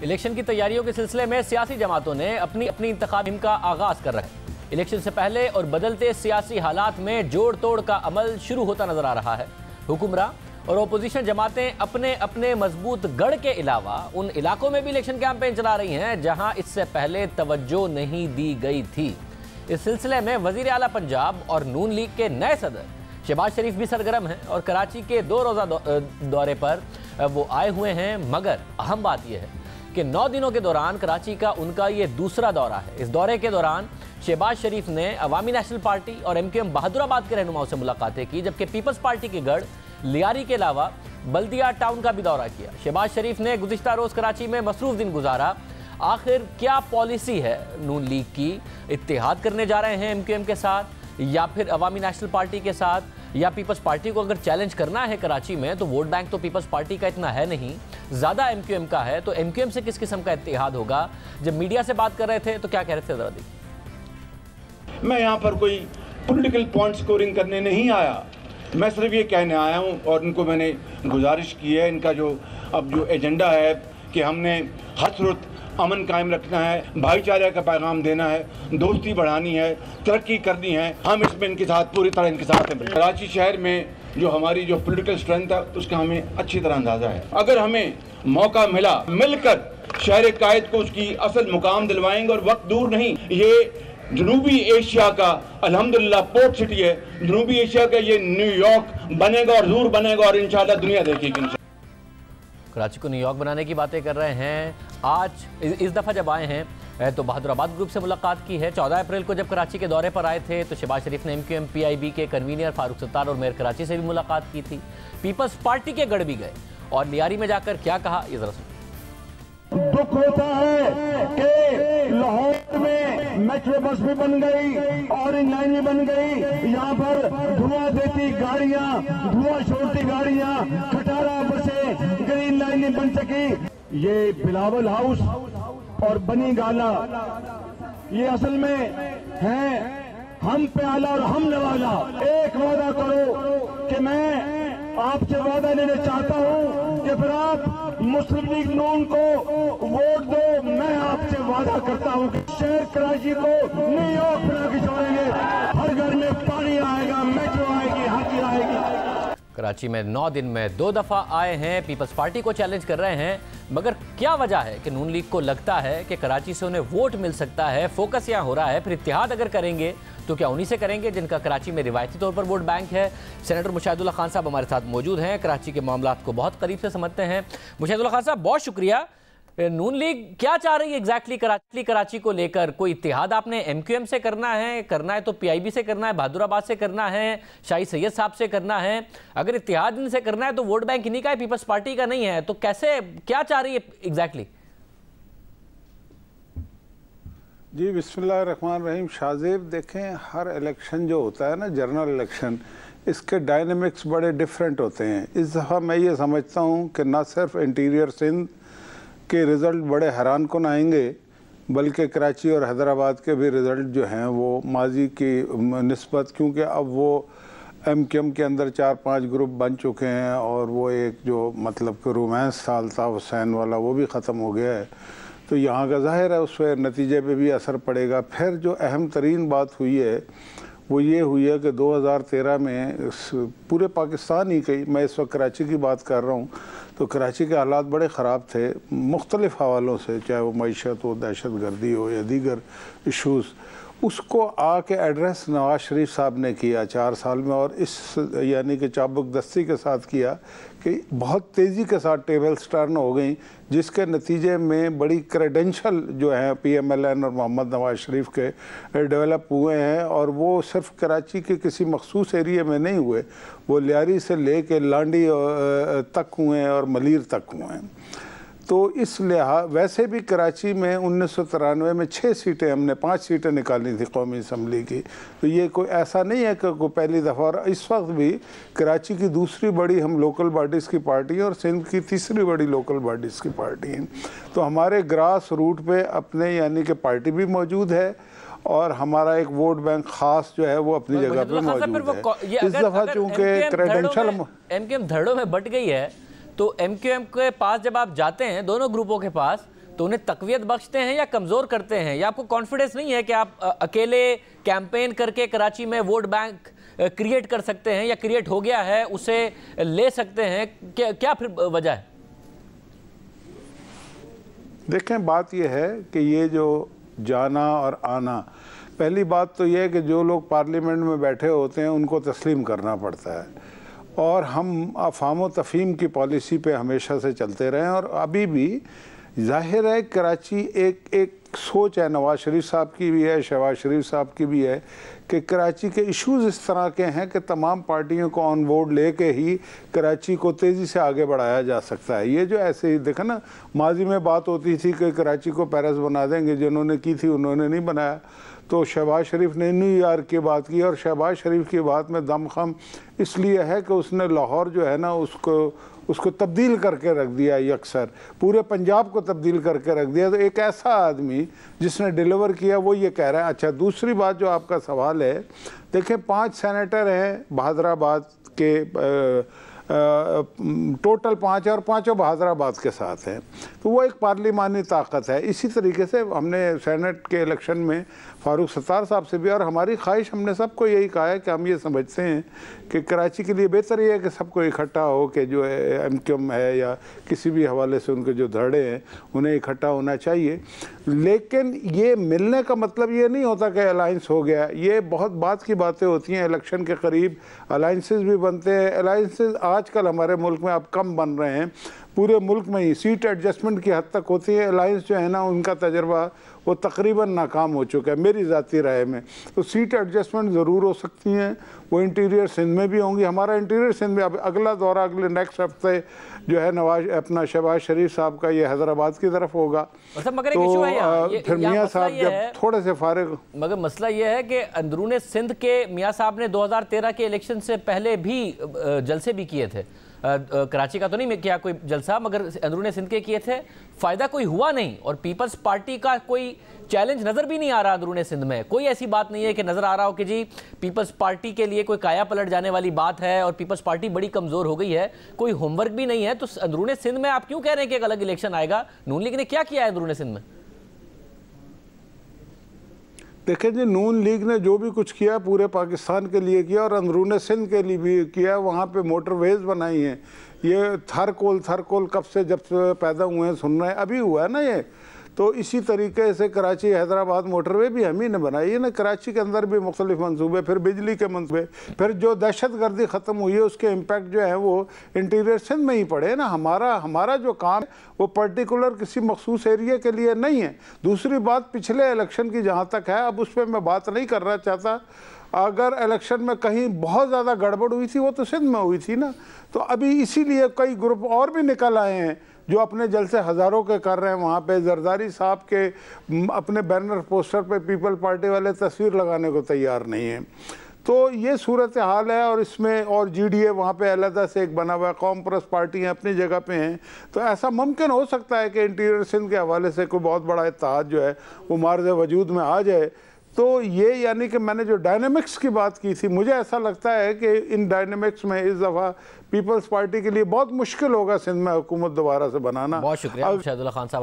Election کی تیاریوں کے سلسلے میں سیاسی جماعتوں نے اپنی انتخابی مہم کا آغاز کر رکھا ہے۔ الیکشن سے پہلے اور بدلتے سیاسی حالات میں جوڑ توڑ کا عمل شروع ہوتا نظر آ رہا ہے۔ حکمراں اور اپوزیشن جماعتیں اپنے مضبوط گڑھ کے علاوہ ان علاقوں میں بھی الیکشن کیمپین چلا رہی ہیں جہاں اس سے پہلے توجہ نہیں دی گئی تھی۔ اس سلسلے میں وزیر اعلیٰ پنجاب اور نون لیگ کے نئے صدر شہباز شریف بھی سرگرم ہیں اور کراچی کے 2 روزہ دورے پر وہ آئے ہوئے ہیں، مگر اہم بات یہ ہے کہ 9 دنوں کے دوران کراچی کا ان کا یہ دوسرا دورہ ہے۔ اس دورے کے دوران شہباز شریف نے عوامی نیشنل پارٹی اور ایم کیو ایم بہادر آباد کے رہنماؤں سے ملاقاتیں کی، جبکہ پیپلز پارٹی کے گڑھ لیاری کے علاوہ بلدیہ ٹاؤن کا بھی دورہ کیا۔ شہباز شریف نے گزشتہ روز کراچی میں مصروف دن گزارا۔ آخر کیا پالیسی ہے نون لیگ کی؟ اتحاد کرنے جا رہے ہیں ایم کیو ایم کے ساتھ یا پھر عوامی نیشنل پارٹی کے ساتھ، یا پیپلز پارٹی کو اگر چیلنج کرنا ہے کراچی میں تو ووٹ بینک تو پیپلز پارٹی کا اتنا ہے نہیں، زیادہ ایم کیو ایم کا ہے، تو ایم کیو ایم سے کس قسم کا اتحاد ہوگا؟ جب میڈیا سے بات کر رہے تھے تو کیا کہہ رہے تھے، ذرا دیکھیں۔ میں یہاں پر کوئی پولیٹیکل پوائنٹ سکورنگ کرنے نہیں آیا، میں صرف یہ کہنے آیا ہوں اور ان کو میں نے گزارش کی ہے، ان کا جو ایجنڈا ہے کہ ہم نے ہر صورت امن قائم رکھنا ہے، بھائی چارہ کا پیغام دینا ہے، دوستی بڑھانی ہے، ترقی کرنی ہے، ہم اس میں ان کے ساتھ پوری طرح ان کے ساتھ ہیں۔ کراچی شہر میں جو ہماری جو پولیٹیکل سٹرینتھ ہے اس کا ہمیں اچھی طرح اندازہ ہے۔ اگر ہمیں موقع ملا مل کر شہر قائد کو اس کی اصل مقام دلوائیں گے، اور وقت دور نہیں، یہ جنوبی ایشیا کا الحمدللہ پورٹ سٹی ہے، جنوبی ایشیا کا یہ نیو یارک بنے گا اور زور بنے گا، اور انشاءاللہ دنیا دیکھے گی۔ کراچی کو نیو یارک بنانے کی باتیں کر رہے ہیں۔ آج اس دفعہ جب آئے ہیں تو بہادر آباد گروپ سے ملاقات کی ہے۔ 14 اپریل کو جب کراچی کے دورے پر آئے تھے تو شہباز شریف نے M Q M P I B کے کنوینر فاروق ستار اور میئر کراچی سے بھی ملاقات کی تھی۔ پیپلز پارٹی کے گڑھ بھی گئے اور لیاری میں جا کر کیا کہا، یہ ذرا سنیں۔ دکھ ہوتا ہے کہ لاہور میں میٹرو بس بھی بن گئی، اورنج لائن بھی بن گئی، یہاں پر دھواں دیتی گاڑیاں، دھواں چھوڑتی گاڑیاں، کھٹارا بسیں، گرین لائن نہیں بن سکی۔ یہ بلاول ہاؤس اور بنی گالا یہ اصل میں ہیں ہم پیالہ اور ہم نوالا۔ ایک وعدہ کرو کہ میں آپ سے وعدہ لینا چاہتا ہوں کہ پھر آپ مسلم لیگ نون کو ووٹ دو، میں آپ سے وعدہ کرتا ہوں کہ شہر کراچی کو نیو یارک بنا کے چھوڑیں گے، ہر گھر میں پانی آئے گا، میٹرو آئے گی، ہر چیز آئے گی۔ کراچی میں 9 دن میں 2 دفعہ آئے ہیں، پیپلز پارٹی کو چیلنج کر رہے ہیں، مگر کیا وجہ ہے کہ نون لیگ کو لگتا ہے کہ کراچی سے انہیں ووٹ مل سکتا ہے؟ فوکس یہاں ہو رہا ہے، پھر اتحاد اگر کریں گے تو کیا انہی سے کریں گے جن کا کراچی میں روایتی طور پر ووٹ بینک ہے؟ سینیٹر مشاہد اللہ خان صاحب ہمارے ساتھ موجود ہیں، کراچی کے معاملات کو بہت قریب سے سمجھتے ہیں۔ مشاہد اللہ خان صاحب بہت شکریہ۔ نون لیگ کیا چاہ رہی ہے ایگزیکٹلی کراچی کو لے کر؟ کوئی اتحاد آپ نے ایم کیو ایم سے کرنا ہے تو پی آئی بی سے کرنا ہے، بہادر آباد سے کرنا ہے، شاہی سید صاحب سے کرنا ہے؟ اگر اتحاد ان سے کرنا ہے تو ووٹ بینک انہی کا ہے، پیپلز پارٹی کا نہیں ہے، تو کیسے کیا چاہ رہی ہے ایگزیکٹلی؟ جی بسم اللہ الرحمن الرحیم۔ شاہزیب دیکھیں، ہر الیکشن جو ہوتا ہے نا، جنرل الیکشن، اس کے ڈائنامکس بڑے ڈیفرنٹ ہوتے ہیں۔ اس دفعہ میں یہ سمجھتا ہوں کہ نہ صرف انٹیریئر سندھ کے رزلٹ بڑے حیران کن آئیں گے، بلکہ کراچی اور حیدرآباد کے بھی رزلٹ جو ہیں وہ ماضی کی نسبت، کیونکہ اب وہ ایم کیو ایم کے اندر 4-5 گروپ بن چکے ہیں، اور وہ ایک جو مطلب کہ رومانس تھا الطاف حسین والا وہ بھی ختم ہو گیا ہے، تو یہاں کا ظاہر ہے اس پہ نتیجے پہ بھی اثر پڑے گا۔ پھر جو اہم ترین بات ہوئی ہے وہ یہ ہوئی ہے کہ 2013 میں پورے پاکستان ہی کی، میں اس وقت کراچی کی بات کر رہا ہوں، تو کراچی کے حالات بڑے خراب تھے مختلف حوالوں سے، چاہے وہ معیشت ہو، دہشت گردی ہو یا دیگر ایشوز۔ اس کو آ کے ایڈریس نواز شریف صاحب نے کیا 4 سال میں، اور اس یعنی کہ چابک دستی کے ساتھ کیا کہ بہت تیزی کے ساتھ ٹیبلز ٹرن ہو گئیں، جس کے نتیجے میں بڑی کریڈنشل جو ہیں پی ایم ایل این اور محمد نواز شریف کے ڈیولپ ہوئے ہیں، اور وہ صرف کراچی کے کسی مخصوص ایریے میں نہیں ہوئے، وہ لیاری سے لے کے لانڈی تک ہوئے ہیں اور ملیر تک ہوئے ہیں۔ تو اس لحاظ ویسے بھی کراچی میں 1993 میں 6 سیٹیں ہم نے 5 سیٹیں نکالی تھی قومی اسمبلی کی، تو یہ کوئی ایسا نہیں ہے کہ کوئی پہلی دفعہ، اور اس وقت بھی کراچی کی دوسری بڑی ہم لوکل باڈیز کی پارٹی ہیں اور سندھ کی تیسری بڑی لوکل باڈیز کی پارٹی ہیں، تو ہمارے گراس روٹ پہ اپنے یعنی کہ پارٹی بھی موجود ہے، اور ہمارا ایک ووٹ بینک خاص جو ہے وہ اپنی جگہ پہ موجود ہے۔ اس دفعہ چونکہ کریڈنشل ایم کیو ایم دھڑوں میں بٹ گئی ہے، تو ایم کیو ایم کے پاس جب آپ جاتے ہیں دونوں گروپوں کے پاس، تو انہیں تقویت بخشتے ہیں یا کمزور کرتے ہیں؟ یا آپ کو کانفیڈنس نہیں ہے کہ آپ اکیلے کیمپین کر کے کراچی میں ووٹ بینک کریٹ کر سکتے ہیں، یا کریٹ ہو گیا ہے اسے لے سکتے ہیں؟ کیا پھر وجہ ہے؟ دیکھیں، بات یہ ہے کہ یہ جو جانا اور آنا، پہلی بات تو یہ ہے کہ جو لوگ پارلیمنٹ میں بیٹھے ہوتے ہیں ان کو تسلیم کرنا پڑتا ہے، اور ہم افہام و تفہیم کی پالیسی پہ ہمیشہ سے چلتے رہے ہیں، اور ابھی بھی ظاہر ہے کراچی ایک سوچ ہے، نواز شریف صاحب کی بھی ہے، شہباز شریف صاحب کی بھی ہے، کہ کراچی کے ایشوز اس طرح کے ہیں کہ تمام پارٹیوں کو آن بورڈ لے کے ہی کراچی کو تیزی سے آگے بڑھایا جا سکتا ہے۔ یہ جو ایسے ہی دیکھا نا، ماضی میں بات ہوتی تھی کہ کراچی کو پیرس بنا دیں گے، جنہوں نے کی تھی انہوں نے نہیں بنایا، تو شہباز شریف نے نیو یارک کی بات کی، اور شہباز شریف کی بات میں دم خم اس لیے ہے کہ اس نے لاہور جو ہے نا اس کو تبدیل کر کے رکھ دیا، یکسر پورے پنجاب کو تبدیل کر کے رکھ دیا۔ تو ایک ایسا آدمی جس نے ڈیلیور کیا وہ یہ کہہ رہا ہے۔ اچھا، دوسری بات جو آپ کا سوال ہے، دیکھیں 5 سینیٹر ہیں بہادر آباد کے، ٹوٹل 5 اور 5 بہادر آباد کے ساتھ ہیں، تو وہ ایک پارلیمانی طاقت ہے۔ اسی طریقے سے ہم نے سینٹ کے الیکشن میں فاروق ستار صاحب سے بھی، اور ہماری خواہش ہم نے سب کو یہی کہا ہے کہ ہم یہ سمجھتے ہیں کہ کراچی کے لیے بہتر یہ ہے کہ سب کو اکٹھا ہو کے جو ایم کیو ایم ہے یا کسی بھی حوالے سے ان کے جو دھڑے ہیں انہیں اکٹھا ہونا چاہیے، لیکن یہ ملنے کا مطلب یہ نہیں ہوتا کہ الائنس ہو گیا۔ یہ بہت بات کی باتیں ہوتی ہیں، الیکشن کے قریب الائنسز بھی بنتے ہیں۔ الائنسز آج کل ہمارے ملک میں اب کم بن رہے ہیں، پورے ملک میں ہی سیٹ ایڈجسٹمنٹ کی حد تک ہوتی ہے۔ الائنس جو ہے نا، ان کا تجربہ وہ تقریباً ناکام ہو چکا ہے میری ذاتی رائے میں۔ تو سیٹ ایڈجسٹمنٹ ضرور ہو سکتی ہیں، وہ انٹیریئر سندھ میں بھی ہوں گی۔ ہمارا انٹیریئر سندھ میں اب اگلا دورہ اگلے نیکسٹ ہفتے جو ہے شہباز شریف صاحب کا یہ حیدرآباد کی طرف ہوگا، تو پھر میاں صاحب جب تھوڑے سے فارغ۔ مگر مسئلہ یہ ہے کہ اندرون سندھ کے میاں صاحب نے 2013 کے الیکشن سے پہلے بھی جلسے بھی کیے تھے، کراچی کا تو نہیں کیا کوئی جلسہ، مگر اندرون سندھ کے کیے تھے، فائدہ کوئی ہوا نہیں، اور پیپلز پارٹی کا کوئی چیلنج نظر بھی نہیں آ رہا اندرون سندھ میں۔ کوئی ایسی بات نہیں ہے کہ نظر آ رہا ہو کہ جی پیپلز پارٹی کے لیے کوئی کایا پلٹ جانے والی بات ہے اور پیپلز پارٹی بڑی کمزور ہو گئی ہے، کوئی ہوم ورک بھی نہیں ہے۔ تو اندرون سندھ میں آپ کیوں کہہ رہے ہیں کہ ایک الگ الیکشن آئے گا؟ نون لیگ نے کیا کیا ہے اندرون سندھ میں؟ دیکھیں جی، نون لیگ نے جو بھی کچھ کیا پورے پاکستان کے لیے کیا، اور اندرون سندھ کے لیے بھی کیا۔ وہاں پہ موٹر ویز بنائی ہیں، یہ تھر کول کب سے جب سے پیدا ہوئے ہیں سن رہے ہیں، ابھی ہوا ہے نا یہ۔ تو اسی طریقے سے کراچی حیدرآباد موٹر وے بھی ہم ہی نے بنائی ہے نا۔ کراچی کے اندر بھی مختلف منصوبے، پھر بجلی کے منصوبے، پھر جو دہشت گردی ختم ہوئی ہے اس کے امپیکٹ جو ہیں وہ انٹیریئر سندھ میں ہی پڑے نا۔ ہمارا جو کام وہ پرٹیکولر کسی مخصوص ایریے کے لیے نہیں ہے۔ دوسری بات، پچھلے الیکشن کی جہاں تک ہے، اب اس پہ میں بات نہیں کرنا چاہتا۔ اگر الیکشن میں کہیں بہت زیادہ گڑبڑ ہوئی تھی وہ تو سندھ میں ہوئی تھی نا۔ تو ابھی اسی لیے کئی گروپ اور بھی نکل آئے ہیں جو اپنے جلسے ہزاروں کے کر رہے ہیں وہاں پہ۔ زرداری صاحب کے اپنے بینر پوسٹر پہ پیپل پارٹی والے تصویر لگانے کو تیار نہیں ہیں۔ تو یہ صورتحال ہے، اور اس میں اور جی ڈی اے وہاں پہ علیحدہ سے ایک بنا ہوا ہے، قوم پرست پارٹیاں اپنی جگہ پہ ہیں۔ تو ایسا ممکن ہو سکتا ہے کہ انٹیریئر سندھ کے حوالے سے کوئی بہت بڑا اتحاد جو ہے وہ مارز وجود میں آ جائے۔ تو یہ یعنی کہ میں نے جو ڈائنامکس کی بات کی تھی، مجھے ایسا لگتا ہے کہ ان ڈائنامکس میں اس دفعہ پیپلز پارٹی کے لیے بہت مشکل ہوگا سندھ میں حکومت دوبارہ سے بنانا۔ بہت شکریہ شاہد اللہ خان صاحب۔